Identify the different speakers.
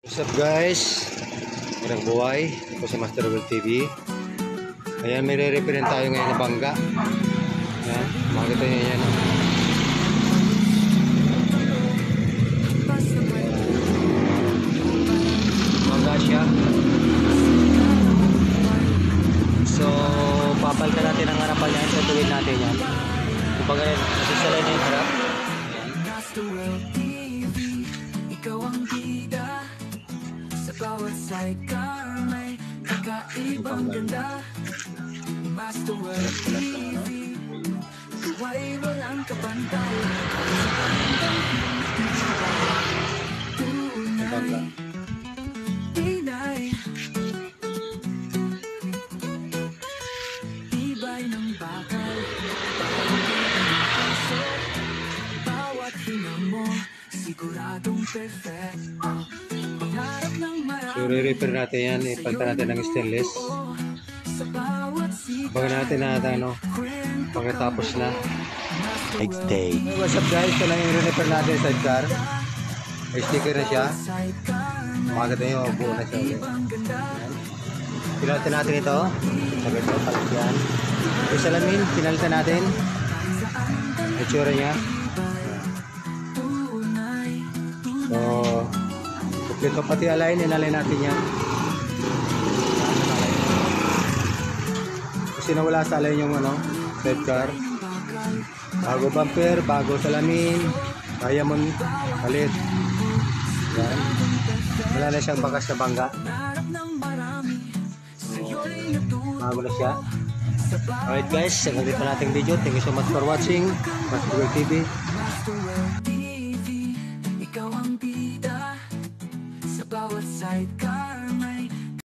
Speaker 1: What's up guys? Magandang buhay. Ako si Master Will TV. Ayan, may re-referent tayo ngayon na bangga. Ayan, makikita nyo yan. Bangga siya. So, papalitan natin ang harapan yan. So, tuwid natin yan. Kapag nasisalay na yung harap.
Speaker 2: Bawat sidecar may kakaibang ganda. Master World TV, buhay walang kapantay. Tunay, tinay, tibay ng bakal. Bawat hinga mo, siguradong perfecto.
Speaker 1: So, re-repair natin yan. Ipalitan natin ng stainless. Baga natin na pagkatapos na.
Speaker 3: Next day.
Speaker 1: What's up guys? Ito lang yung re-repair natin sa sidecar. May sticker na siya. Makikita nyo, buo na siya ulit. Pinalitan natin ito. Sabi ito, palit yan. Yung salamin, pinalitan natin. Itsura niya. So, ito pati align, inalay natin yan. Kasi nawala sa align yung sidecar. Bago bumper, bago salamin, diamond, palit. Yan. Wala na siyang bakas na bangga. Bago na siya. Alright guys, hanggang dito nating video. Thank you so much for watching. Master Will TV.
Speaker 2: Ikaw ang bida sa bawat sidecar.